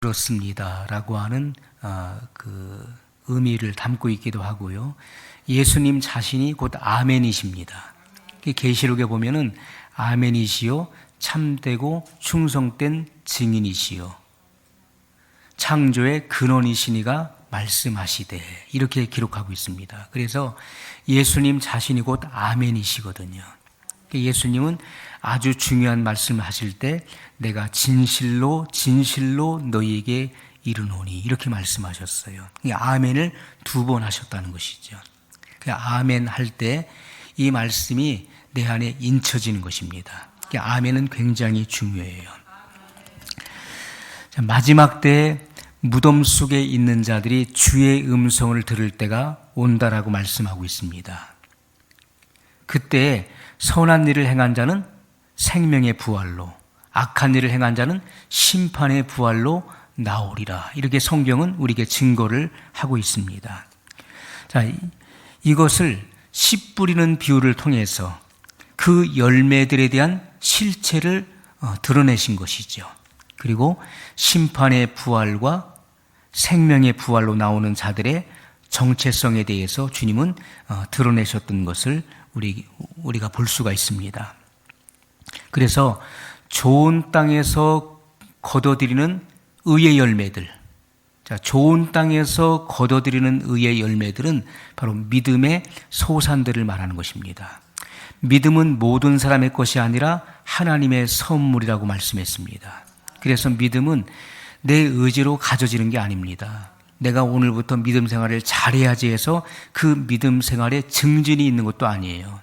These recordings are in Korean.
그렇습니다라고 하는 그 의미를 담고 있기도 하고요. 예수님 자신이 곧 아멘이십니다. 계시록에 보면은 아멘이시요 참되고 충성된 증인이시요 창조의 근원이시니가 말씀하시되 이렇게 기록하고 있습니다. 그래서 예수님 자신이 곧 아멘이시거든요. 예수님은 아주 중요한 말씀을 하실 때 내가 진실로 진실로 너희에게 이르노니 이렇게 말씀하셨어요. 아멘을 2번 하셨다는 것이죠. 아멘 할 때 이 말씀이 내 안에 인쳐지는 것입니다. 아멘은 굉장히 중요해요. 마지막 때에 무덤 속에 있는 자들이 주의 음성을 들을 때가 온다라고 말씀하고 있습니다. 그때 선한 일을 행한 자는 생명의 부활로, 악한 일을 행한 자는 심판의 부활로 나오리라. 이렇게 성경은 우리에게 증거를 하고 있습니다. 자, 이것을 씨 뿌리는 비유를 통해서 그 열매들에 대한 실체를 드러내신 것이죠. 그리고 심판의 부활과 생명의 부활로 나오는 자들의 정체성에 대해서 주님은 드러내셨던 것을 우리가 볼 수가 있습니다. 그래서 좋은 땅에서 거둬들이는 의의 열매들, 좋은 땅에서 거둬들이는 의의 열매들은 바로 믿음의 소산들을 말하는 것입니다. 믿음은 모든 사람의 것이 아니라 하나님의 선물이라고 말씀했습니다. 그래서 믿음은 내 의지로 가져지는 게 아닙니다. 내가 오늘부터 믿음 생활을 잘해야지 해서 그 믿음 생활에 증진이 있는 것도 아니에요.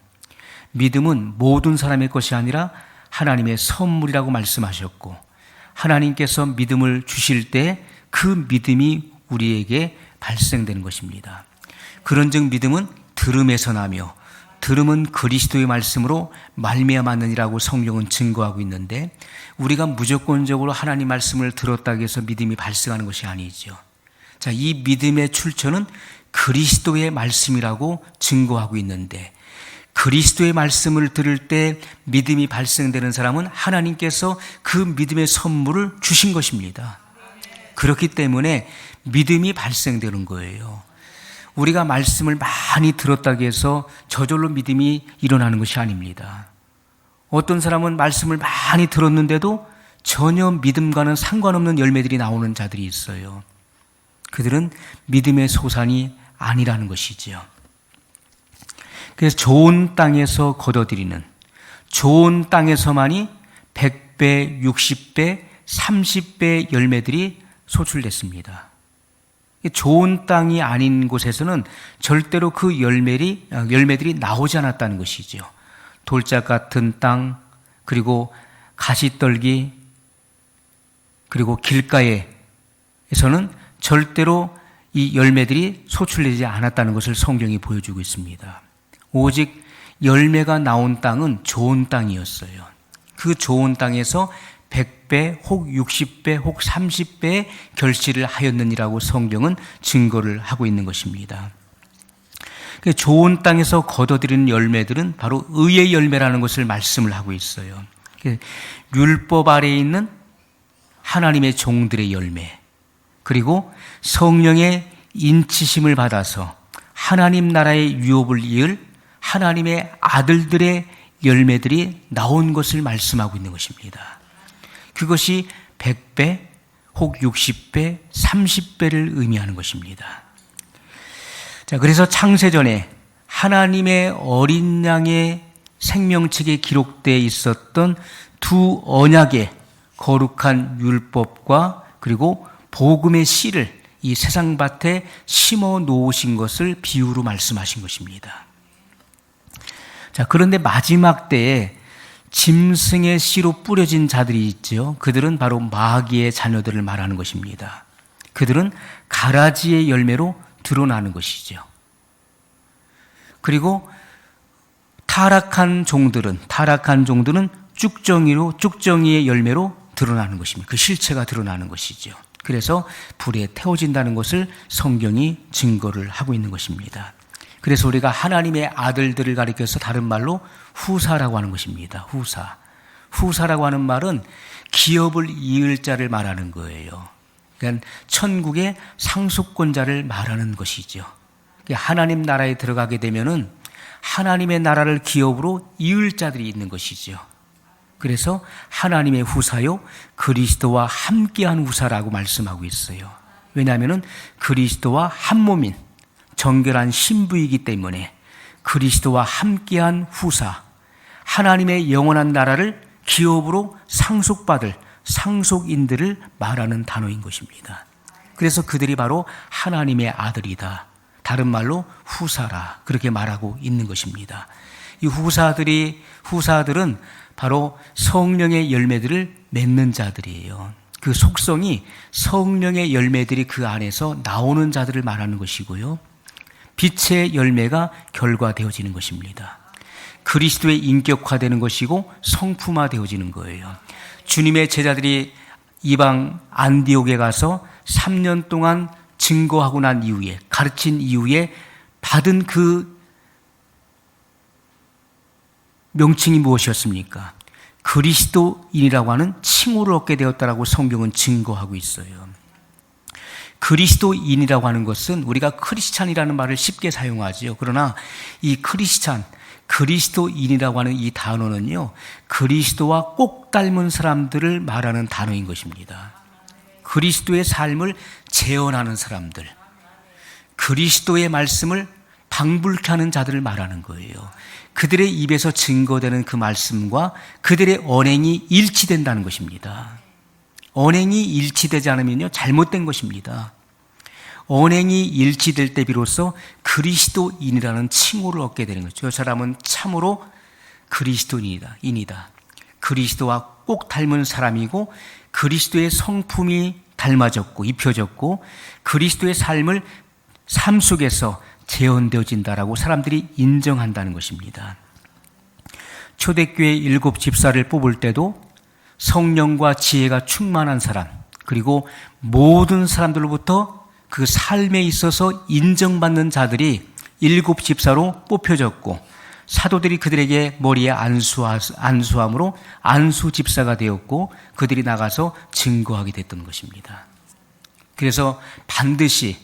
믿음은 모든 사람의 것이 아니라 하나님의 선물이라고 말씀하셨고, 하나님께서 믿음을 주실 때 그 믿음이 우리에게 발생되는 것입니다. 그런즉 믿음은 들음에서 나며 들음은 그리스도의 말씀으로 말미암았느니라고 성경은 증거하고 있는데, 우리가 무조건적으로 하나님 말씀을 들었다고 해서 믿음이 발생하는 것이 아니죠. 자, 이 믿음의 출처는 그리스도의 말씀이라고 증거하고 있는데, 그리스도의 말씀을 들을 때 믿음이 발생되는 사람은 하나님께서 그 믿음의 선물을 주신 것입니다. 그렇기 때문에 믿음이 발생되는 거예요. 우리가 말씀을 많이 들었다고 해서 저절로 믿음이 일어나는 것이 아닙니다. 어떤 사람은 말씀을 많이 들었는데도 전혀 믿음과는 상관없는 열매들이 나오는 자들이 있어요. 그들은 믿음의 소산이 아니라는 것이지요. 그래서 좋은 땅에서 거둬들이는, 좋은 땅에서만이 100배, 60배, 30배 열매들이 소출됐습니다. 좋은 땅이 아닌 곳에서는 절대로 그 열매들이 나오지 않았다는 것이죠. 돌짝 같은 땅, 그리고 가시떨기, 그리고 길가에서는 절대로 이 열매들이 소출되지 않았다는 것을 성경이 보여주고 있습니다. 오직 열매가 나온 땅은 좋은 땅이었어요. 그 좋은 땅에서 100배, 혹 60배, 혹 30배의 결실을 하였느니라고 성경은 증거를 하고 있는 것입니다. 좋은 땅에서 거둬들이는 열매들은 바로 의의 열매라는 것을 말씀을 하고 있어요. 율법 아래에 있는 하나님의 종들의 열매, 그리고 성령의 인치심을 받아서 하나님 나라의 유업을 이을 하나님의 아들들의 열매들이 나온 것을 말씀하고 있는 것입니다. 그것이 100배, 혹 60배, 30배를 의미하는 것입니다. 자, 그래서 창세전에 하나님의 어린 양의 생명책에 기록되어 있었던 두 언약의 거룩한 율법과 그리고 복음의 씨를 이 세상밭에 심어 놓으신 것을 비유로 말씀하신 것입니다. 자, 그런데 마지막 때에 짐승의 씨로 뿌려진 자들이 있죠. 그들은 바로 마귀의 자녀들을 말하는 것입니다. 그들은 가라지의 열매로 드러나는 것이죠. 그리고 타락한 종들은 쭉정이의 열매로 드러나는 것입니다. 그 실체가 드러나는 것이죠. 그래서 불에 태워진다는 것을 성경이 증거를 하고 있는 것입니다. 그래서 우리가 하나님의 아들들을 가리켜서 다른 말로 후사라고 하는 것입니다. 후사라고 하는 말은 기업을 이을 자를 말하는 거예요. 그러니까 천국의 상속권자를 말하는 것이죠. 하나님 나라에 들어가게 되면은 하나님의 나라를 기업으로 이을 자들이 있는 것이죠. 그래서 하나님의 후사요 그리스도와 함께한 후사라고 말씀하고 있어요. 왜냐하면 그리스도와 한 몸인 정결한 신부이기 때문에 그리스도와 함께한 후사, 하나님의 영원한 나라를 기업으로 상속받을 상속인들을 말하는 단어인 것입니다. 그래서 그들이 바로 하나님의 아들이다. 다른 말로 후사라 그렇게 말하고 있는 것입니다. 이 후사들은 바로 성령의 열매들을 맺는 자들이에요. 그 속성이 성령의 열매들이 그 안에서 나오는 자들을 말하는 것이고요. 빛의 열매가 결과되어지는 것입니다. 그리스도의 인격화되는 것이고 성품화되어지는 거예요. 주님의 제자들이 이방 안디옥에 가서 3년 동안 증거하고 난 이후에, 가르친 이후에 받은 그 명칭이 무엇이었습니까? 그리스도인이라고 하는 칭호를 얻게 되었다라고 성경은 증거하고 있어요. 그리스도인이라고 하는 것은 우리가 크리스찬이라는 말을 쉽게 사용하죠. 그러나 이 그리스도인이라고 하는 이 단어는요, 그리스도와 꼭 닮은 사람들을 말하는 단어인 것입니다. 그리스도의 삶을 재현하는 사람들, 그리스도의 말씀을 방불케 하는 자들을 말하는 거예요. 그들의 입에서 증거되는 그 말씀과 그들의 언행이 일치된다는 것입니다. 언행이 일치되지 않으면요, 잘못된 것입니다. 언행이 일치될 때 비로소 그리스도인이라는 칭호를 얻게 되는 거죠. 저 사람은 참으로 그리스도인이다. 그리스도와 꼭 닮은 사람이고 그리스도의 성품이 닮아졌고 입혀졌고 그리스도의 삶을 삶 속에서 재현되어진다라고 사람들이 인정한다는 것입니다. 초대교회 7 집사를 뽑을 때도 성령과 지혜가 충만한 사람, 그리고 모든 사람들로부터 그 삶에 있어서 인정받는 자들이 7 집사로 뽑혀졌고 사도들이 그들에게 머리에 안수함으로 안수 집사가 되었고 그들이 나가서 증거하게 됐던 것입니다. 그래서 반드시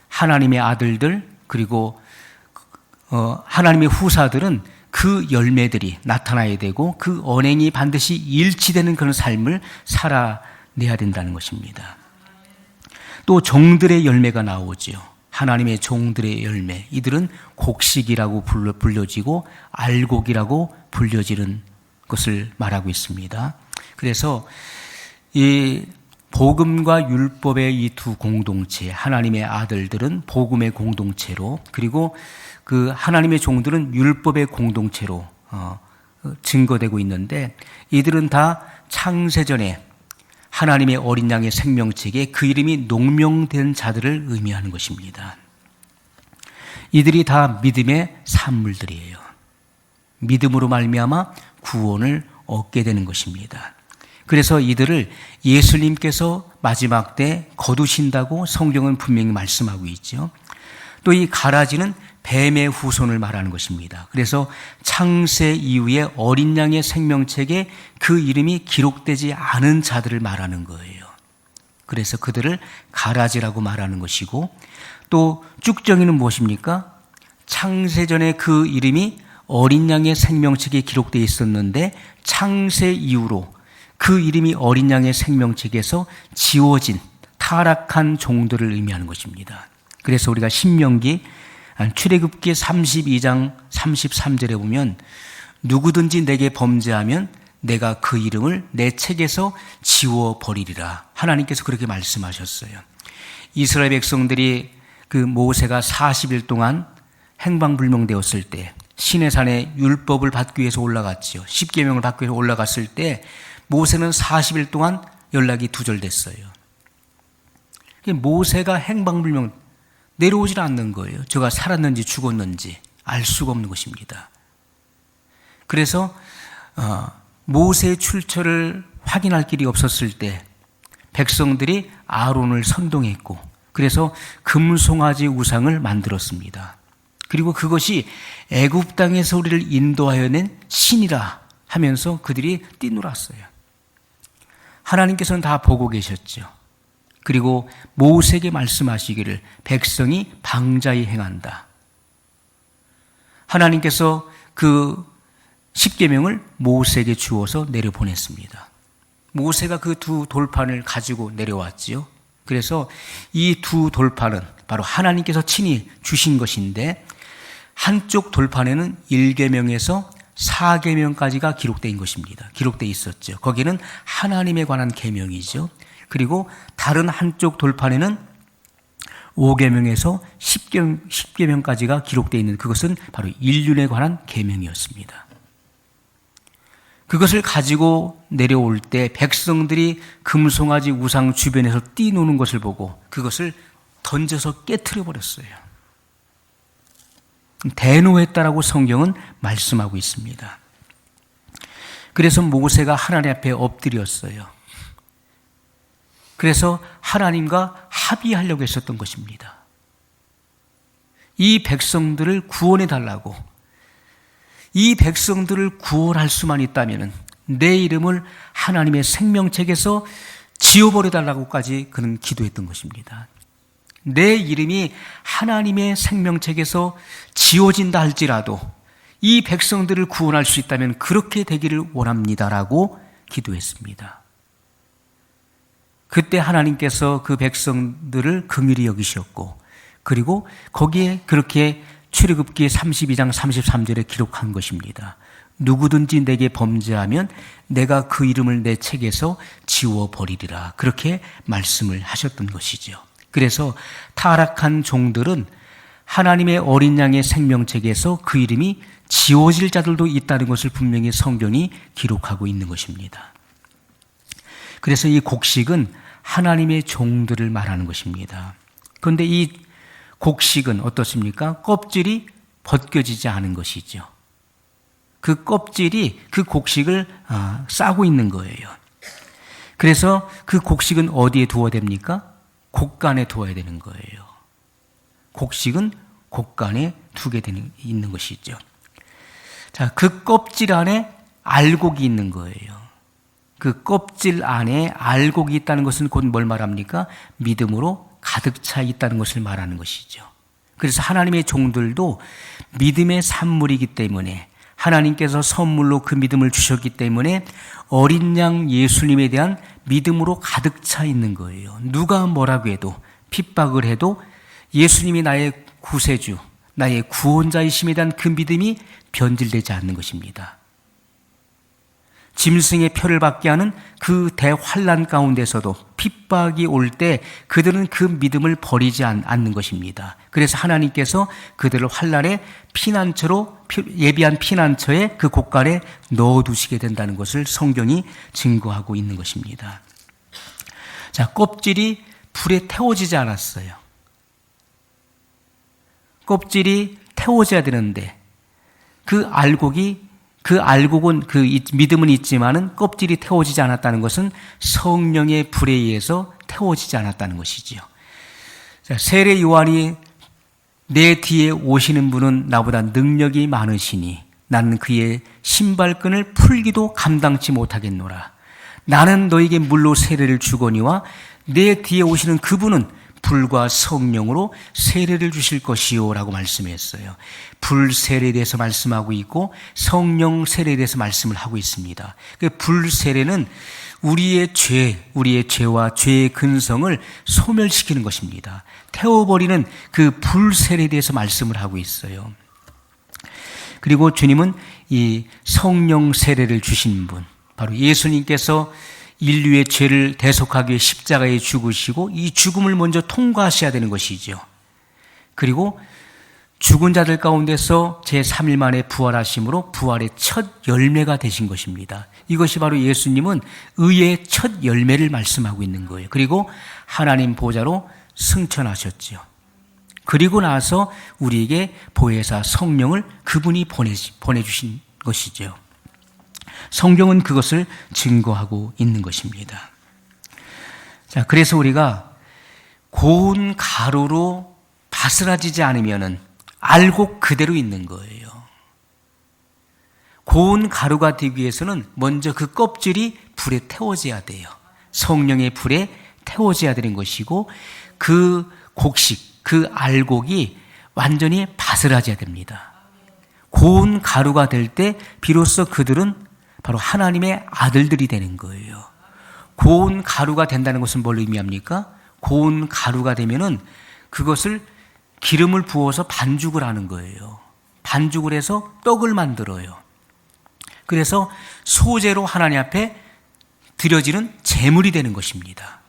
하나님의 아들들 그리고 하나님의 후사들은 그 열매들이 나타나야 되고 그 언행이 반드시 일치되는 그런 삶을 살아내야 된다는 것입니다. 또 종들의 열매가 나오죠. 하나님의 종들의 열매. 이들은 곡식이라고 불려지고 알곡이라고 불려지는 것을 말하고 있습니다. 그래서 이 복음과 율법의 이 두 공동체, 하나님의 아들들은 복음의 공동체로, 그리고 그 하나님의 종들은 율법의 공동체로 증거되고 있는데, 이들은 다 창세전에 하나님의 어린 양의 생명책에 그 이름이 농명된 자들을 의미하는 것입니다. 이들이 다 믿음의 산물들이에요. 믿음으로 말미암아 구원을 얻게 되는 것입니다. 그래서 이들을 예수님께서 마지막 때 거두신다고 성경은 분명히 말씀하고 있죠. 또 이 가라지는 뱀의 후손을 말하는 것입니다. 그래서 창세 이후에 어린 양의 생명책에 그 이름이 기록되지 않은 자들을 말하는 거예요. 그래서 그들을 가라지라고 말하는 것이고, 또 쭉정이는 무엇입니까? 창세전에 그 이름이 어린 양의 생명책에 기록되어 있었는데 창세 이후로 그 이름이 어린 양의 생명책에서 지워진 타락한 종들을 의미하는 것입니다. 그래서 우리가 신명기 출애굽기 32장 33절에 보면 누구든지 내게 범죄하면 내가 그 이름을 내 책에서 지워버리리라. 하나님께서 그렇게 말씀하셨어요. 이스라엘 백성들이 그 모세가 40일 동안 행방불명되었을 때 시내산에 율법을 받기 위해서 올라갔죠. 십계명을 받기 위해서 올라갔을 때 모세는 40일 동안 연락이 두절됐어요. 모세가 행방불명 내려오질 않는 거예요. 저가 살았는지 죽었는지 알 수가 없는 것입니다. 그래서 모세의 출처를 확인할 길이 없었을 때 백성들이 아론을 선동했고, 그래서 금송아지 우상을 만들었습니다. 그리고 그것이 애굽 땅에서 우리를 인도하여 낸 신이라 하면서 그들이 뛰놀았어요. 하나님께서는 다 보고 계셨죠. 그리고 모세에게 말씀하시기를 백성이 방자히 행한다. 하나님께서 그 십계명을 모세에게 주어서 내려보냈습니다. 모세가 그 두 돌판을 가지고 내려왔지요. 그래서 이 두 돌판은 바로 하나님께서 친히 주신 것인데, 한쪽 돌판에는 1계명에서 4계명까지가 기록되어 있는 것입니다. 기록되어 있었죠. 거기는 하나님에 관한 계명이죠. 그리고 다른 한쪽 돌판에는 5계명에서 10계명까지가 기록되어 있는, 그것은 바로 인륜에 관한 계명이었습니다. 그것을 가지고 내려올 때 백성들이 금송아지 우상 주변에서 뛰노는 것을 보고 그것을 던져서 깨트려 버렸어요. 대노했다라고 성경은 말씀하고 있습니다. 그래서 모세가 하나님 앞에 엎드렸어요. 그래서 하나님과 합의하려고 했었던 것입니다. 이 백성들을 구원해 달라고, 이 백성들을 구원할 수만 있다면 내 이름을 하나님의 생명책에서 지워버려 달라고까지 그는 기도했던 것입니다. 내 이름이 하나님의 생명책에서 지워진다 할지라도 이 백성들을 구원할 수 있다면 그렇게 되기를 원합니다라고 기도했습니다. 그때 하나님께서 그 백성들을 긍휼히 여기셨고, 그리고 거기에 그렇게 출애굽기 32장 33절에 기록한 것입니다. 누구든지 내게 범죄하면 내가 그 이름을 내 책에서 지워버리리라, 그렇게 말씀을 하셨던 것이죠. 그래서 타락한 종들은 하나님의 어린 양의 생명책에서 그 이름이 지워질 자들도 있다는 것을 분명히 성경이 기록하고 있는 것입니다. 그래서 이 곡식은 하나님의 종들을 말하는 것입니다. 그런데 이 곡식은 어떻습니까? 껍질이 벗겨지지 않은 것이죠. 그 껍질이 그 곡식을 싸고 있는 거예요. 그래서 그 곡식은 어디에 두어야 됩니까? 곡간에 두어야 되는 거예요. 곡식은 곡간에 두게 있는 것이죠. 자, 그 껍질 안에 알곡이 있는 거예요. 그 껍질 안에 알곡이 있다는 것은 곧 뭘 말합니까? 믿음으로 가득 차 있다는 것을 말하는 것이죠. 그래서 하나님의 종들도 믿음의 산물이기 때문에, 하나님께서 선물로 그 믿음을 주셨기 때문에 어린 양 예수님에 대한 믿음으로 가득 차 있는 거예요. 누가 뭐라고 해도, 핍박을 해도 예수님이 나의 구세주, 나의 구원자이심에 대한 그 믿음이 변질되지 않는 것입니다. 짐승의 표를 받게 하는 그 대환란 가운데서도 핍박이 올 때 그들은 그 믿음을 버리지 않는 것입니다. 그래서 하나님께서 그들을 환란의 피난처로, 예비한 피난처에 그 곳간에 넣어두시게 된다는 것을 성경이 증거하고 있는 것입니다. 자, 껍질이 불에 태워지지 않았어요. 껍질이 태워져야 되는데 그 알곡은 그 믿음은 있지만은 껍질이 태워지지 않았다는 것은 성령의 불에 의해서 태워지지 않았다는 것이지요. 세례 요한이 내 뒤에 오시는 분은 나보다 능력이 많으시니 나는 그의 신발끈을 풀기도 감당치 못하겠노라. 나는 너에게 물로 세례를 주거니와 내 뒤에 오시는 그분은 불과 성령으로 세례를 주실 것이요 라고 말씀했어요. 불 세례에 대해서 말씀하고 있고 성령 세례에 대해서 말씀을 하고 있습니다. 불 세례는 우리의 죄와 죄의 근성을 소멸시키는 것입니다. 태워버리는 그 불 세례에 대해서 말씀을 하고 있어요. 그리고 주님은 이 성령 세례를 주신 분, 바로 예수님께서 인류의 죄를 대속하기 위해 십자가에 죽으시고 이 죽음을 먼저 통과하셔야 되는 것이죠. 그리고 죽은 자들 가운데서 제3일 만에 부활하심으로 부활의 첫 열매가 되신 것입니다. 이것이 바로 예수님은 의의 첫 열매를 말씀하고 있는 거예요. 그리고 하나님 보좌로 승천하셨죠. 그리고 나서 우리에게 보혜사 성령을 그분이 보내주신 것이죠. 성경은 그것을 증거하고 있는 것입니다. 자, 그래서 우리가 고운 가루로 바스라지지 않으면은 알곡 그대로 있는 거예요. 고운 가루가 되기 위해서는 먼저 그 껍질이 불에 태워져야 돼요. 성령의 불에 태워져야 되는 것이고 그 곡식, 그 알곡이 완전히 바스라져야 됩니다. 고운 가루가 될 때 비로소 그들은 바로 하나님의 아들들이 되는 거예요. 고운 가루가 된다는 것은 뭘 의미합니까? 고운 가루가 되면은 그것을 기름을 부어서 반죽을 하는 거예요. 반죽을 해서 떡을 만들어요. 그래서 소재로 하나님 앞에 드려지는 제물이 되는 것입니다.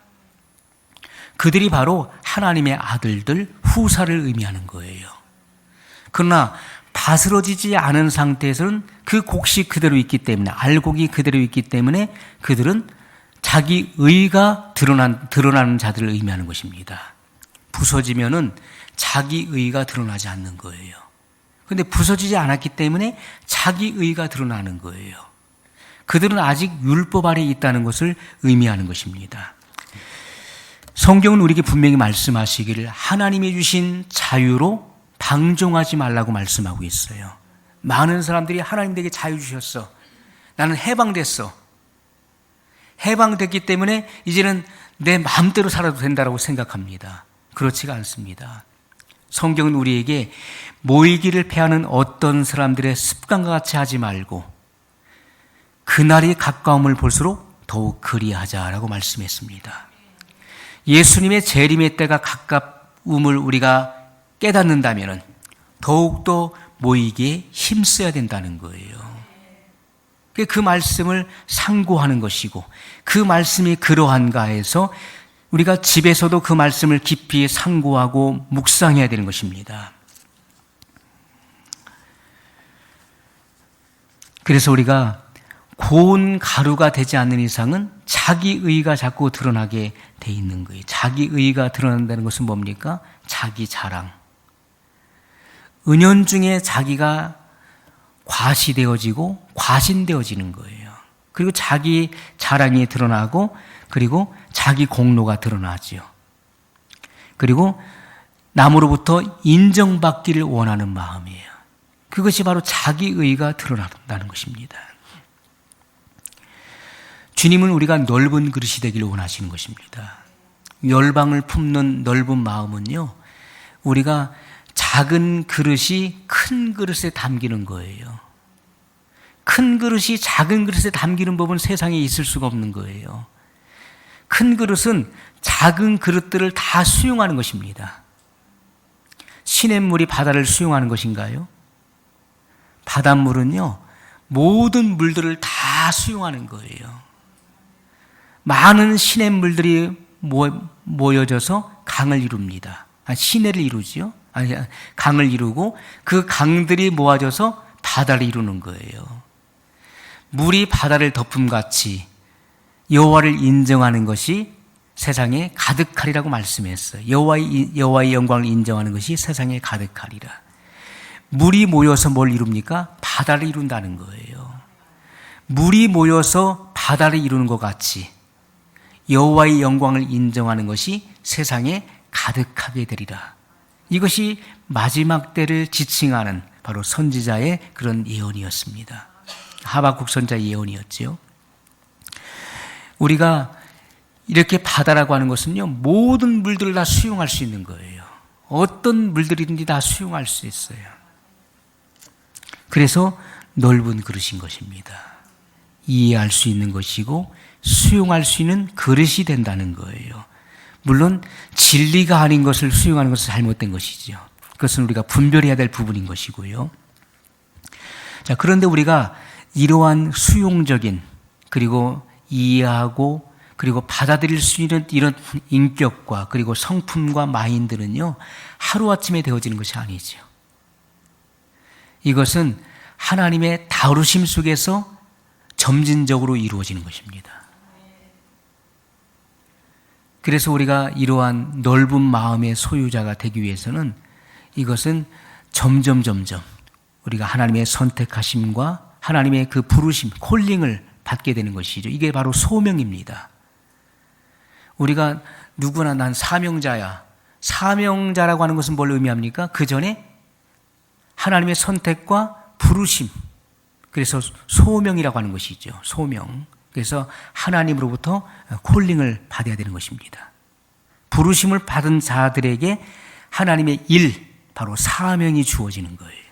그들이 바로 하나님의 아들들, 후사를 의미하는 거예요. 그러나 바스러지지 않은 상태에서는 그 곡식 그대로 있기 때문에, 알곡이 그대로 있기 때문에 그들은 자기 의가 드러나는 자들을 의미하는 것입니다. 부서지면은 자기 의가 드러나지 않는 거예요. 그런데 부서지지 않았기 때문에 자기 의가 드러나는 거예요. 그들은 아직 율법 아래 있다는 것을 의미하는 것입니다. 성경은 우리에게 분명히 말씀하시기를 하나님이 주신 자유로 방종하지 말라고 말씀하고 있어요. 많은 사람들이 하나님에게 자유 주셨어. 나는 해방됐어. 해방됐기 때문에 이제는 내 마음대로 살아도 된다고 생각합니다. 그렇지가 않습니다. 성경은 우리에게 모이기를 패하는 어떤 사람들의 습관과 같이 하지 말고 그날이 가까움을 볼수록 더욱 그리하자라고 말씀했습니다. 예수님의 재림의 때가 가까움을 우리가 깨닫는다면 더욱더 모이기에 힘써야 된다는 거예요. 그 말씀을 상고하는 것이고 그 말씀이 그러한가 해서 우리가 집에서도 그 말씀을 깊이 상고하고 묵상해야 되는 것입니다. 그래서 우리가 고운 가루가 되지 않는 이상은 자기 의가 자꾸 드러나게 돼 있는 거예요. 자기 의가 드러난다는 것은 뭡니까? 자기 자랑. 은연중에 자기가 과시되어지고 과신되어지는 거예요. 그리고 자기 자랑이 드러나고 그리고 자기 공로가 드러나죠. 그리고 남으로부터 인정받기를 원하는 마음이에요. 그것이 바로 자기 의가 드러난다는 것입니다. 주님은 우리가 넓은 그릇이 되기를 원하시는 것입니다. 열방을 품는 넓은 마음은요, 우리가 작은 그릇이 큰 그릇에 담기는 거예요. 큰 그릇이 작은 그릇에 담기는 법은 세상에 있을 수가 없는 거예요. 큰 그릇은 작은 그릇들을 다 수용하는 것입니다. 시냇물이 바다를 수용하는 것인가요? 바닷물은요, 모든 물들을 다 수용하는 거예요. 많은 시냇물들이 모여져서 강을 이룹니다. 시내를 이루지요. 강을 이루고 그 강들이 모아져서 바다를 이루는 거예요. 물이 바다를 덮음같이 여호와를 인정하는 것이 세상에 가득하리라고 말씀했어요. 여호와의 영광을 인정하는 것이 세상에 가득하리라. 물이 모여서 뭘 이룹니까? 바다를 이룬다는 거예요. 물이 모여서 바다를 이루는 것 같이 여호와의 영광을 인정하는 것이 세상에 가득하게 되리라. 이것이 마지막 때를 지칭하는 바로 선지자의 그런 예언이었습니다. 하박국 선지자의 예언이었지요. 우리가 이렇게 바다라고 하는 것은요, 모든 물들을 다 수용할 수 있는 거예요. 어떤 물들이든지 다 수용할 수 있어요. 그래서 넓은 그릇인 것입니다. 이해할 수 있는 것이고 수용할 수 있는 그릇이 된다는 거예요. 물론 진리가 아닌 것을 수용하는 것은 잘못된 것이죠. 그것은 우리가 분별해야 될 부분인 것이고요. 자, 그런데 우리가 이러한 수용적인 그리고 이해하고 그리고 받아들일 수 있는 이런 인격과 그리고 성품과 마인드는요, 하루아침에 되어지는 것이 아니죠. 이것은 하나님의 다루심 속에서 점진적으로 이루어지는 것입니다. 그래서 우리가 이러한 넓은 마음의 소유자가 되기 위해서는 이것은 점점 우리가 하나님의 선택하심과 하나님의 그 부르심, 콜링을 받게 되는 것이죠. 이게 바로 소명입니다. 우리가 누구나 난 사명자야. 사명자라고 하는 것은 뭘 의미합니까? 그 전에 하나님의 선택과 부르심, 그래서 소명이라고 하는 것이죠. 소명. 그래서 하나님으로부터 콜링을 받아야 되는 것입니다. 부르심을 받은 자들에게 하나님의 일, 바로 사명이 주어지는 거예요.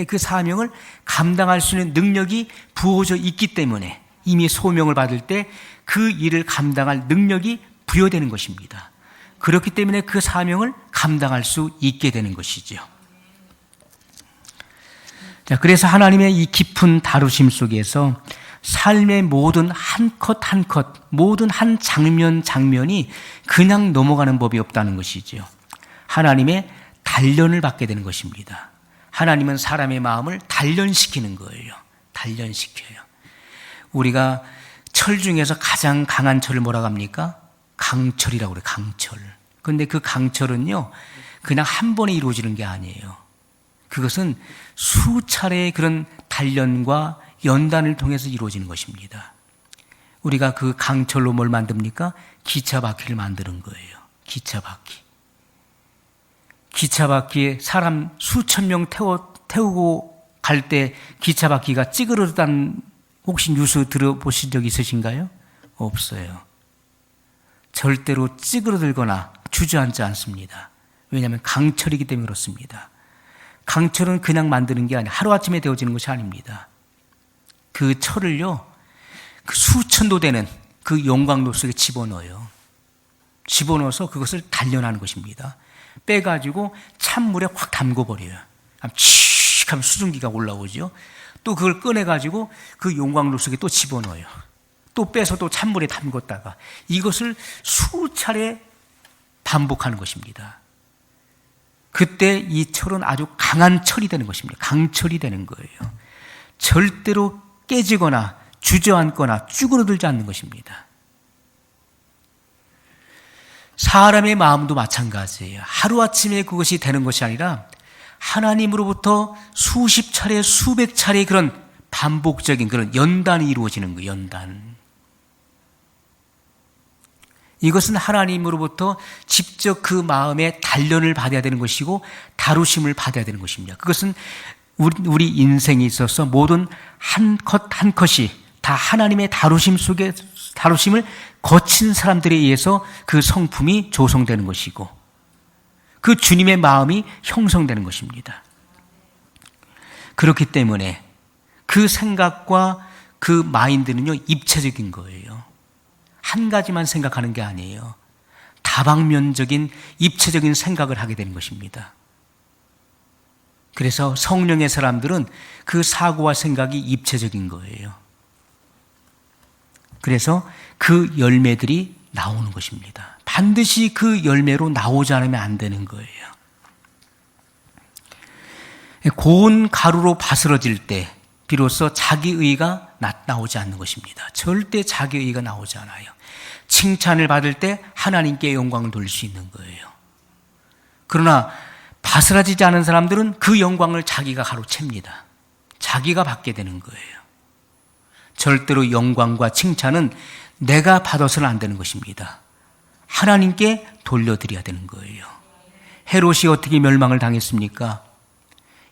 그 사명을 감당할 수 있는 능력이 부어져 있기 때문에 이미 소명을 받을 때 그 일을 감당할 능력이 부여되는 것입니다. 그렇기 때문에 그 사명을 감당할 수 있게 되는 것이죠. 자, 그래서 하나님의 이 깊은 다루심 속에서 삶의 모든 한 컷 한 컷, 모든 한 장면 장면이 그냥 넘어가는 법이 없다는 것이죠. 하나님의 단련을 받게 되는 것입니다. 하나님은 사람의 마음을 단련시키는 거예요. 단련시켜요. 우리가 철 중에서 가장 강한 철을 뭐라고 합니까? 강철이라고 그래요. 강철. 그런데 그 강철은요, 그냥 한 번에 이루어지는 게 아니에요. 그것은 수차례의 그런 단련과 연단을 통해서 이루어지는 것입니다. 우리가 그 강철로 뭘 만듭니까? 기차 바퀴를 만드는 거예요. 기차 바퀴. 기차 바퀴에 사람 수천 명 태우고 갈 때 기차 바퀴가 찌그러졌다는 혹시 뉴스 들어보신 적 있으신가요? 없어요. 절대로 찌그러들거나 주저앉지 않습니다. 왜냐하면 강철이기 때문에 그렇습니다. 강철은 그냥 만드는 게 아니라 하루아침에 되어지는 것이 아닙니다. 그 철을요, 그 수천도 되는 그 용광로 속에 집어넣어요. 집어넣어서 그것을 단련하는 것입니다. 빼가지고 찬물에 확 담궈버려요. 칙 하면 수증기가 올라오죠. 또 그걸 꺼내가지고 그 용광로 속에 또 집어넣어요. 또 빼서 또 찬물에 담궜다가 이것을 수차례 반복하는 것입니다. 그때 이 철은 아주 강한 철이 되는 것입니다. 강철이 되는 거예요. 절대로 깨지거나 주저앉거나 쭈그러들지 않는 것입니다. 사람의 마음도 마찬가지예요. 하루아침에 그것이 되는 것이 아니라 하나님으로부터 수십 차례, 수백 차례 그런 반복적인 그런 연단이 이루어지는 거예요. 연단. 이것은 하나님으로부터 직접 그 마음의 단련을 받아야 되는 것이고 다루심을 받아야 되는 것입니다. 그것은 우리 인생에 있어서 모든 한 컷 한 컷이 다 하나님의 다루심 속에 다루심을 거친 사람들에 의해서 그 성품이 조성되는 것이고 그 주님의 마음이 형성되는 것입니다. 그렇기 때문에 그 생각과 그 마인드는요, 입체적인 거예요. 한 가지만 생각하는 게 아니에요. 다방면적인 입체적인 생각을 하게 되는 것입니다. 그래서 성령의 사람들은 그 사고와 생각이 입체적인 거예요. 그래서 그 열매들이 나오는 것입니다. 반드시 그 열매로 나오지 않으면 안 되는 거예요. 고운 가루로 바스러질 때 비로소 자기의가 나오지 않는 것입니다. 절대 자기의가 나오지 않아요. 칭찬을 받을 때 하나님께 영광을 돌릴 수 있는 거예요. 그러나 바스라지지 않은 사람들은 그 영광을 자기가 가로챕니다. 자기가 받게 되는 거예요. 절대로 영광과 칭찬은 내가 받아서는 안 되는 것입니다. 하나님께 돌려드려야 되는 거예요. 헤롯이 어떻게 멸망을 당했습니까?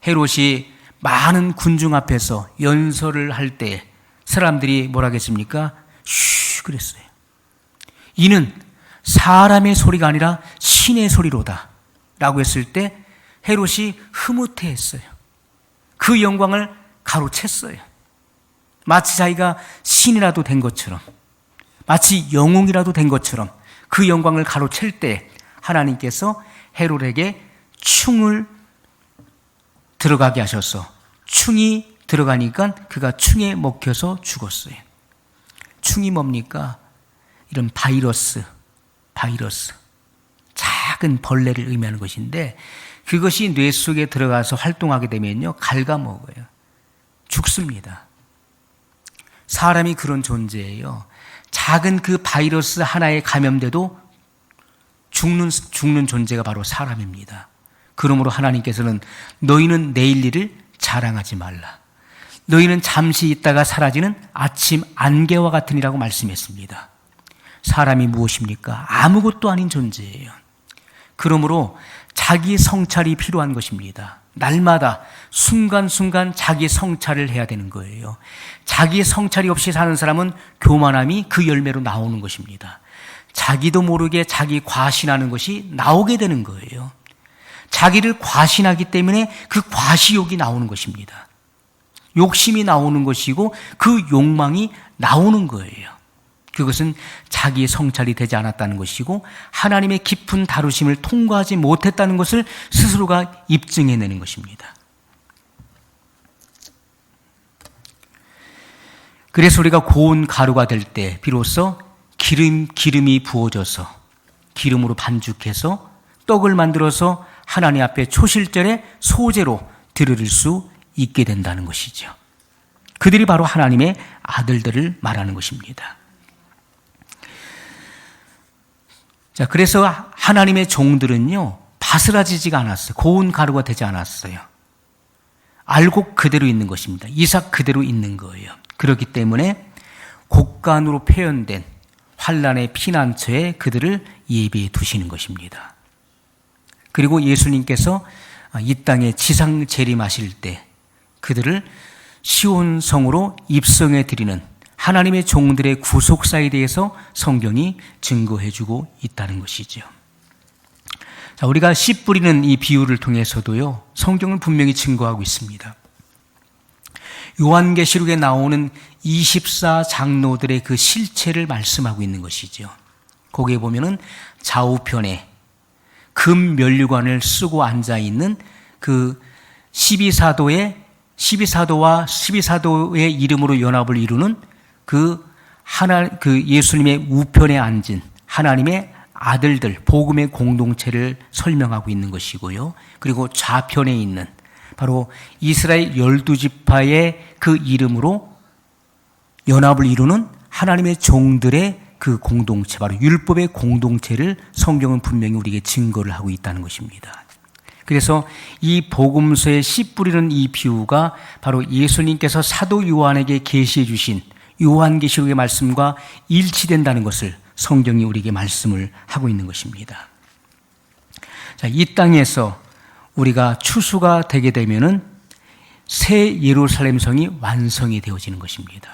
헤롯이 많은 군중 앞에서 연설을 할 때 사람들이 뭐라 했습니까? 쉬 그랬어요. 이는 사람의 소리가 아니라 신의 소리로다 라고 했을 때 헤롯이 흐뭇해했어요. 그 영광을 가로챘어요. 마치 자기가 신이라도 된 것처럼, 마치 영웅이라도 된 것처럼 그 영광을 가로챌 때 하나님께서 헤롯에게 충을 들어가게 하셔서 충이 들어가니까 그가 충에 먹혀서 죽었어요. 충이 뭡니까? 이런 바이러스, 작은 벌레를 의미하는 것인데 그것이 뇌 속에 들어가서 활동하게 되면요, 갉아먹어요. 죽습니다. 사람이 그런 존재예요. 작은 그 바이러스 하나에 감염돼도 죽는 존재가 바로 사람입니다. 그러므로 하나님께서는 너희는 내일 일을 자랑하지 말라. 너희는 잠시 있다가 사라지는 아침 안개와 같으니라고 말씀했습니다. 사람이 무엇입니까? 아무것도 아닌 존재예요. 그러므로 자기 성찰이 필요한 것입니다. 날마다 순간순간 자기 성찰을 해야 되는 거예요. 자기 성찰이 없이 사는 사람은 교만함이 그 열매로 나오는 것입니다. 자기도 모르게 자기 과신하는 것이 나오게 되는 거예요. 자기를 과신하기 때문에 그 과시욕이 나오는 것입니다. 욕심이 나오는 것이고 그 욕망이 나오는 거예요. 그것은 자기의 성찰이 되지 않았다는 것이고 하나님의 깊은 다루심을 통과하지 못했다는 것을 스스로가 입증해내는 것입니다. 그래서 우리가 고운 가루가 될 때 비로소 기름이 부어져서 기름으로 반죽해서 떡을 만들어서 하나님 앞에 초실절에 소제로 드릴 수 있게 된다는 것이죠. 그들이 바로 하나님의 아들들을 말하는 것입니다. 자, 그래서 하나님의 종들은요, 바스라지지가 않았어요. 고운 가루가 되지 않았어요. 알곡 그대로 있는 것입니다. 이삭 그대로 있는 거예요. 그렇기 때문에 곡간으로 표현된 환난의 피난처에 그들을 예비해 두시는 것입니다. 그리고 예수님께서 이 땅에 지상 재림하실 때 그들을 시온성으로 입성해 드리는 하나님의 종들의 구속사에 대해서 성경이 증거해주고 있다는 것이죠. 자, 우리가 씨 뿌리는 이 비유를 통해서도요, 성경은 분명히 증거하고 있습니다. 요한계시록에 나오는 24장로들의 그 실체를 말씀하고 있는 것이죠. 거기에 보면은 좌우편에 금 면류관을 쓰고 앉아 있는 그 12사도와 12사도의 이름으로 연합을 이루는 그 예수님의 우편에 앉은 하나님의 아들들, 복음의 공동체를 설명하고 있는 것이고요. 그리고 좌편에 있는 바로 이스라엘 12지파의 그 이름으로 연합을 이루는 하나님의 종들의 그 공동체, 바로 율법의 공동체를 성경은 분명히 우리에게 증거를 하고 있다는 것입니다. 그래서 이 복음서에 씨 뿌리는 이 비유가 바로 예수님께서 사도 요한에게 계시해 주신 요한계시록의 말씀과 일치된다는 것을 성경이 우리에게 말씀을 하고 있는 것입니다. 자, 이 땅에서 우리가 추수가 되게 되면은 새 예루살렘 성이 완성이 되어지는 것입니다.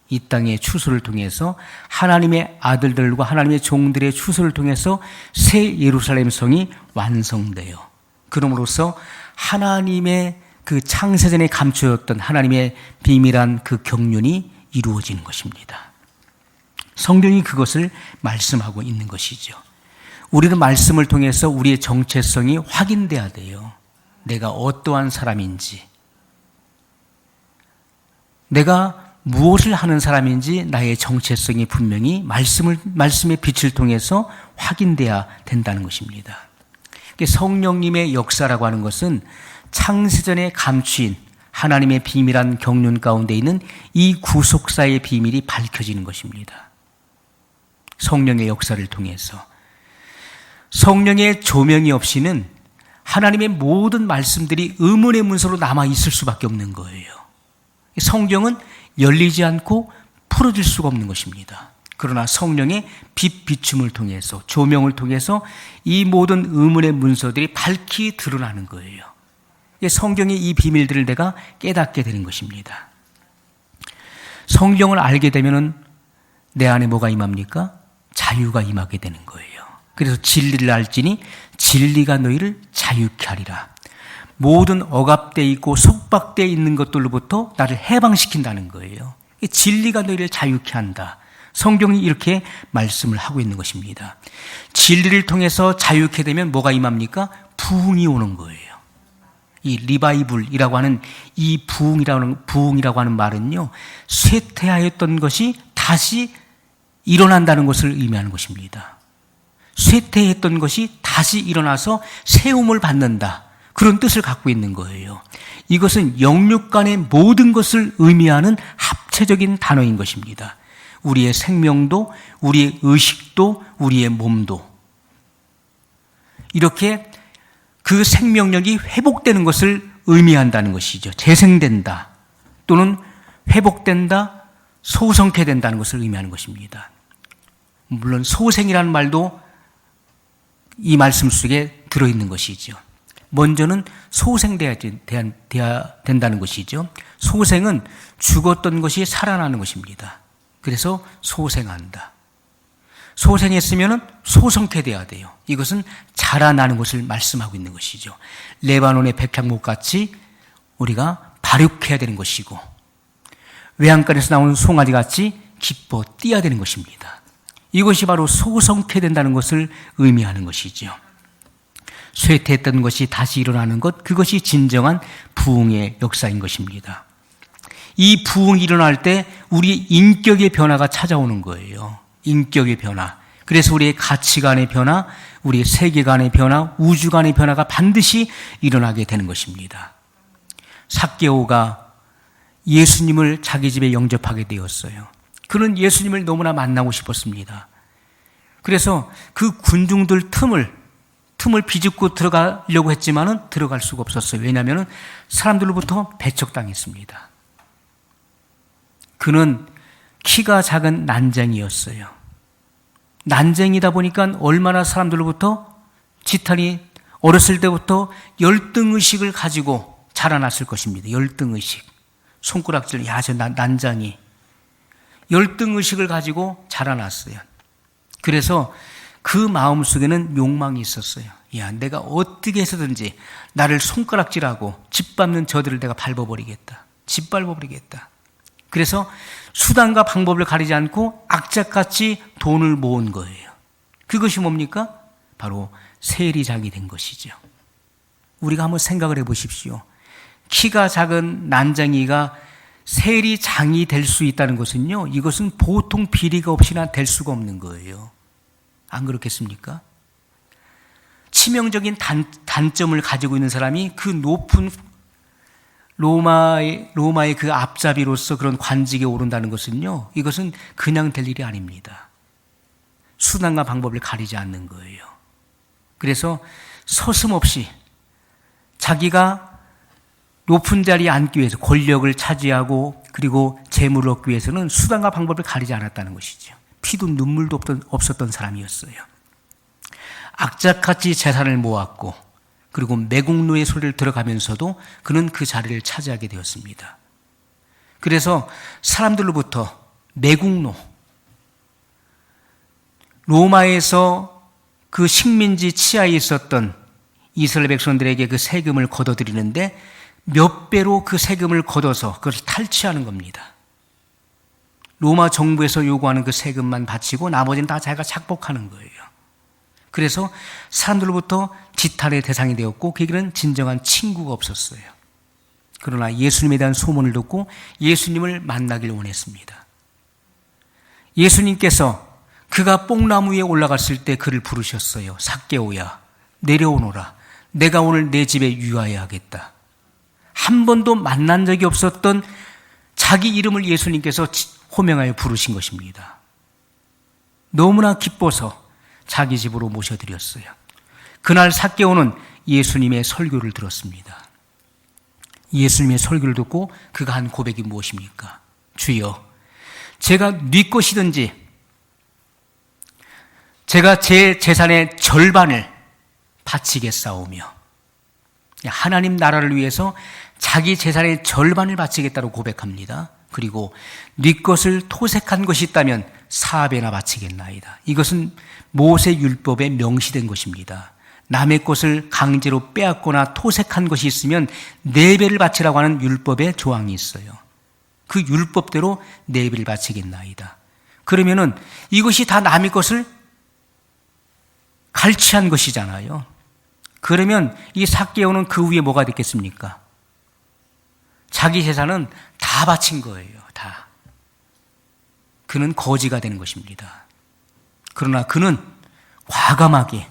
이 땅의 추수를 통해서 하나님의 아들들과 하나님의 종들의 추수를 통해서 새 예루살렘 성이 완성돼요. 그럼으로써 하나님의 그 창세전에 감추었던 하나님의 비밀한 그 경륜이 이루어지는 것입니다. 성경이 그것을 말씀하고 있는 것이죠. 우리는 말씀을 통해서 우리의 정체성이 확인돼야 돼요. 내가 어떠한 사람인지, 내가 무엇을 하는 사람인지 나의 정체성이 분명히 말씀의 빛을 통해서 확인돼야 된다는 것입니다. 성령님의 역사라고 하는 것은 창세전에 감추인 하나님의 비밀한 경륜 가운데 있는 이 구속사의 비밀이 밝혀지는 것입니다. 성령의 역사를 통해서. 성령의 조명이 없이는 하나님의 모든 말씀들이 의문의 문서로 남아 있을 수밖에 없는 거예요. 성경은 열리지 않고 풀어질 수가 없는 것입니다. 그러나 성령의 빛 비춤을 통해서, 조명을 통해서 이 모든 의문의 문서들이 밝히 드러나는 거예요. 성경의 이 비밀들을 내가 깨닫게 되는 것입니다. 성경을 알게 되면 내 안에 뭐가 임합니까? 자유가 임하게 되는 거예요. 그래서 진리를 알지니 진리가 너희를 자유케 하리라. 모든 억압되어 있고 속박되어 있는 것들로부터 나를 해방시킨다는 거예요. 진리가 너희를 자유케 한다. 성경이 이렇게 말씀을 하고 있는 것입니다. 진리를 통해서 자유케 되면 뭐가 임합니까? 부흥이 오는 거예요. 이 리바이블이라고 하는 이 부흥이라고 하는 말은요, 쇠퇴하였던 것이 다시 일어난다는 것을 의미하는 것입니다. 쇠퇴했던 것이 다시 일어나서 세움을 받는다. 그런 뜻을 갖고 있는 거예요. 이것은 영육 간의 모든 것을 의미하는 합체적인 단어인 것입니다. 우리의 생명도, 우리의 의식도, 우리의 몸도. 이렇게 그 생명력이 회복되는 것을 의미한다는 것이죠. 재생된다. 또는 회복된다, 소성케 된다는 것을 의미하는 것입니다. 물론 소생이라는 말도 이 말씀 속에 들어있는 것이죠. 먼저는 소생돼야 된다는 것이죠. 소생은 죽었던 것이 살아나는 것입니다. 그래서 소생한다. 소생했으면 소성케 돼야 돼요. 이것은 자라나는 것을 말씀하고 있는 것이죠. 레바논의 백향목 같이 우리가 발육해야 되는 것이고, 외양간에서 나오는 송아지 같이 기뻐 뛰어야 되는 것입니다. 이것이 바로 소성케 된다는 것을 의미하는 것이죠. 쇠퇴했던 것이 다시 일어나는 것, 그것이 진정한 부흥의 역사인 것입니다. 이 부흥이 일어날 때 우리 인격의 변화가 찾아오는 거예요. 인격의 변화. 그래서 우리의 가치관의 변화, 우리의 세계관의 변화, 우주관의 변화가 반드시 일어나게 되는 것입니다. 삭개오가 예수님을 자기 집에 영접하게 되었어요. 그는 예수님을 너무나 만나고 싶었습니다. 그래서 그 군중들 틈을 비집고 들어가려고 했지만은 들어갈 수가 없었어요. 왜냐하면 사람들로부터 배척당했습니다. 그는 키가 작은 난쟁이였어요. 난쟁이다 보니까 얼마나 사람들로부터 지탄이 어렸을 때부터 열등의식을 가지고 자라났을 것입니다. 열등의식. 손가락질, 야, 저 난장이. 열등의식을 가지고 자라났어요. 그래서 그 마음속에는 욕망이 있었어요. 야, 내가 어떻게 해서든지 나를 손가락질하고 짓밟는 저들을 내가 밟아버리겠다. 짓밟아버리겠다. 그래서 수단과 방법을 가리지 않고 악착같이 돈을 모은 거예요. 그것이 뭡니까? 바로 세리장이 된 것이죠. 우리가 한번 생각을 해보십시오. 키가 작은 난장이가 세리장이 될 수 있다는 것은요, 이것은 보통 비리가 없이나 될 수가 없는 거예요. 안 그렇겠습니까? 치명적인 단점을 가지고 있는 사람이 그 높은 로마의 그 앞잡이로서 그런 관직에 오른다는 것은요, 이것은 그냥 될 일이 아닙니다. 수단과 방법을 가리지 않는 거예요. 그래서 서슴없이 자기가 높은 자리에 앉기 위해서, 권력을 차지하고 그리고 재물을 얻기 위해서는 수단과 방법을 가리지 않았다는 것이죠. 피도 눈물도 없었던 사람이었어요. 악착같이 재산을 모았고, 그리고 매국노의 소리를 들어가면서도 그는 그 자리를 차지하게 되었습니다. 그래서 사람들로부터 매국노, 로마에서 그 식민지 치하에 있었던 이스라엘 백성들에게 그 세금을 걷어들이는데 몇 배로 그 세금을 걷어서 그것을 탈취하는 겁니다. 로마 정부에서 요구하는 그 세금만 바치고 나머지는 다 자기가 착복하는 거예요. 그래서 사람들로부터 지탄의 대상이 되었고, 그 길은 진정한 친구가 없었어요. 그러나 예수님에 대한 소문을 듣고 예수님을 만나길 원했습니다. 예수님께서 그가 뽕나무 위에 올라갔을 때 그를 부르셨어요. 삭개오야, 내려오너라. 내가 오늘 내 집에 유하여 하겠다. 한 번도 만난 적이 없었던 자기 이름을 예수님께서 호명하여 부르신 것입니다. 너무나 기뻐서 자기 집으로 모셔드렸어요. 그날 삭개오는 예수님의 설교를 들었습니다. 예수님의 설교를 듣고 그가 한 고백이 무엇입니까? 주여, 제가 네 것이든지 제가 제 재산의 절반을 바치겠사오며, 하나님 나라를 위해서 자기 재산의 절반을 바치겠다고 고백합니다. 그리고 네 것을 토색한 것이 있다면 4배나 바치겠나이다. 이것은 모세 율법에 명시된 것입니다. 남의 것을 강제로 빼앗거나 토색한 것이 있으면 4배를 바치라고 하는 율법의 조항이 있어요. 그 율법대로 4배를 바치겠나이다. 그러면은 이것이 다 남의 것을 갈취한 것이잖아요. 그러면 이 삭개오는 그 위에 뭐가 됐겠습니까? 자기 재산은 다 바친 거예요. 다. 그는 거지가 되는 것입니다. 그러나 그는 과감하게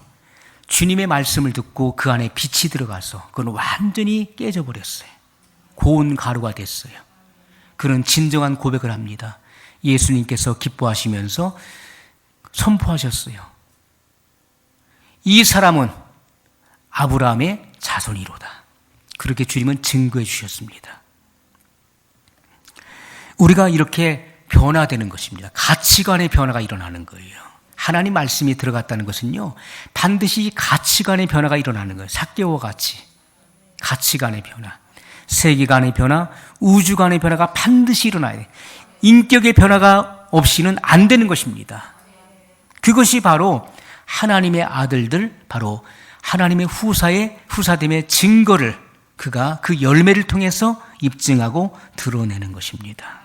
주님의 말씀을 듣고 그 안에 빛이 들어가서 그는 완전히 깨져버렸어요. 고운 가루가 됐어요. 그는 진정한 고백을 합니다. 예수님께서 기뻐하시면서 선포하셨어요. 이 사람은 아브라함의 자손이로다. 그렇게 주님은 증거해 주셨습니다. 우리가 이렇게 변화되는 것입니다. 가치관의 변화가 일어나는 거예요. 하나님 말씀이 들어갔다는 것은요, 반드시 가치관의 변화가 일어나는 거예요. 삭개오와 같이 가치관의 변화, 세계관의 변화, 우주관의 변화가 반드시 일어나야 돼요. 인격의 변화가 없이는 안 되는 것입니다. 그것이 바로 하나님의 아들들, 바로 하나님의 후사됨의 증거를 그가 그 열매를 통해서 입증하고 드러내는 것입니다.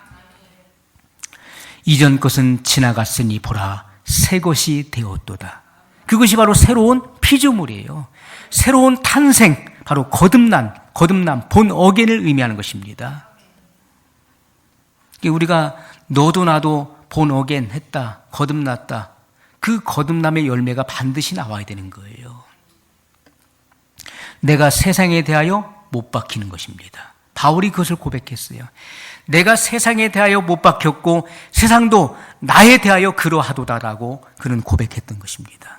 이전 것은 지나갔으니 보라, 새 것이 되었도다. 그것이 바로 새로운 피조물이에요. 새로운 탄생, 바로 거듭남, 본 어겐을 의미하는 것입니다. 우리가 너도 나도 본 어겐 했다, 거듭났다. 그 거듭남의 열매가 반드시 나와야 되는 거예요. 내가 세상에 대하여 못 박히는 것입니다. 바울이 그것을 고백했어요. 내가 세상에 대하여 못 박혔고 세상도 나에 대하여 그러하도다라고 그는 고백했던 것입니다.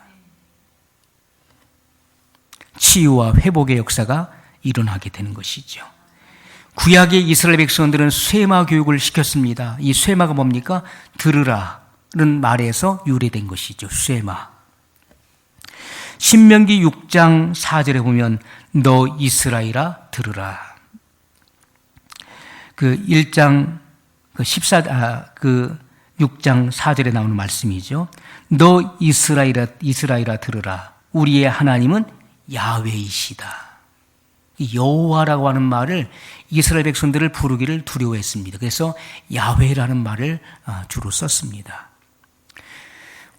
치유와 회복의 역사가 일어나게 되는 것이죠. 구약의 이스라엘 백성들은 쇠마 교육을 시켰습니다. 이 쇠마가 뭡니까? 들으라는 말에서 유래된 것이죠. 쇠마. 신명기 6장 4절에 보면 너 이스라엘아 들으라. 그 6장 4절에 나오는 말씀이죠. 너 이스라엘아 들으라. 우리의 하나님은 야훼이시다. 여호와라고 하는 말을 이스라엘 백성들을 부르기를 두려워했습니다. 그래서 야훼라는 말을 주로 썼습니다.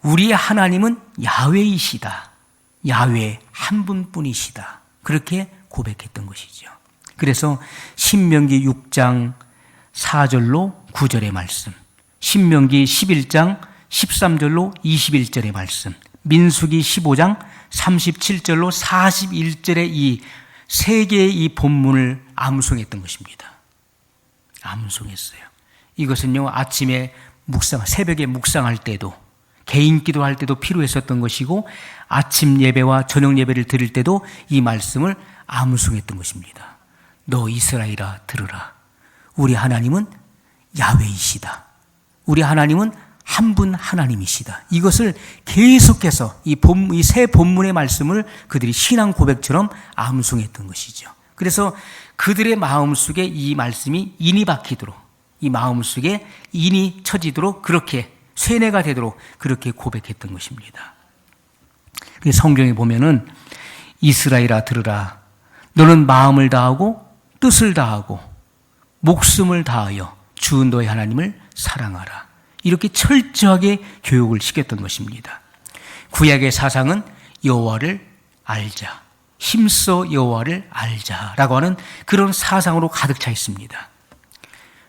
우리의 하나님은 야훼이시다. 야훼 한 분뿐이시다. 그렇게 고백했던 것이죠. 그래서 신명기 6장 4절로 9절의 말씀, 신명기 11장 13절로 21절의 말씀, 민수기 15장 37절로 41절의 이 세 개의 이 본문을 암송했던 것입니다. 암송했어요. 이것은요, 아침에 새벽에 묵상할 때도, 개인 기도할 때도 필요했었던 것이고, 아침 예배와 저녁 예배를 드릴 때도 이 말씀을 암송했던 것입니다. 너 이스라엘아 들으라. 우리 하나님은 야훼이시다. 우리 하나님은 한 분 하나님이시다. 이것을 계속해서 이 세 본문의 말씀을 그들이 신앙 고백처럼 암송했던 것이죠. 그래서 그들의 마음속에 이 말씀이 인이 박히도록, 이 마음속에 인이 쳐지도록, 그렇게 쇠뇌가 되도록 그렇게 고백했던 것입니다. 성경에 보면은 이스라엘아 들으라. 너는 마음을 다하고 뜻을 다하고 목숨을 다하여 주 너의 하나님을 사랑하라. 이렇게 철저하게 교육을 시켰던 것입니다. 구약의 사상은 여호와를 알자, 힘써 여호와를 알자라고 하는 그런 사상으로 가득 차 있습니다.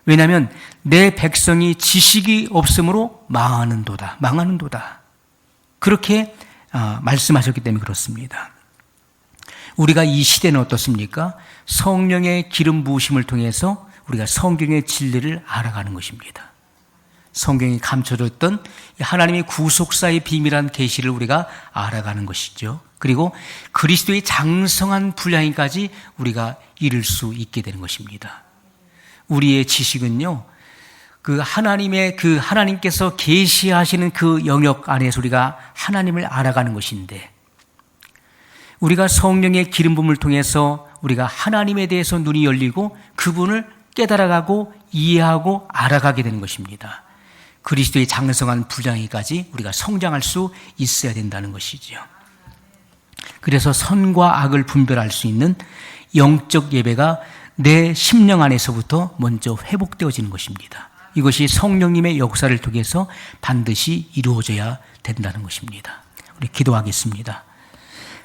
왜냐하면 내 백성이 지식이 없으므로 망하는도다. 그렇게 말씀하셨기 때문에 그렇습니다. 우리가 이 시대는 어떻습니까? 성령의 기름 부으심을 통해서 우리가 성경의 진리를 알아가는 것입니다. 성경이 감춰졌던 하나님의 구속사의 비밀한 계시를 우리가 알아가는 것이죠. 그리고 그리스도의 장성한 분량까지 우리가 이룰 수 있게 되는 것입니다. 우리의 지식은요, 하나님께서 계시하시는 그 영역 안에서 우리가 하나님을 알아가는 것인데, 우리가 성령의 기름 부음을 통해서 우리가 하나님에 대해서 눈이 열리고 그분을 깨달아가고 이해하고 알아가게 되는 것입니다. 그리스도의 장성한 분량까지 우리가 성장할 수 있어야 된다는 것이죠. 그래서 선과 악을 분별할 수 있는 영적 예배가 내 심령 안에서부터 먼저 회복되어지는 것입니다. 이것이 성령님의 역사를 통해서 반드시 이루어져야 된다는 것입니다. 우리 기도하겠습니다.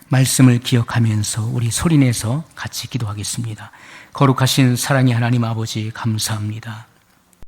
말씀을 기억하면서 우리 소리내서 같이 기도하겠습니다. 거룩하신 사랑의 하나님 아버지 감사합니다.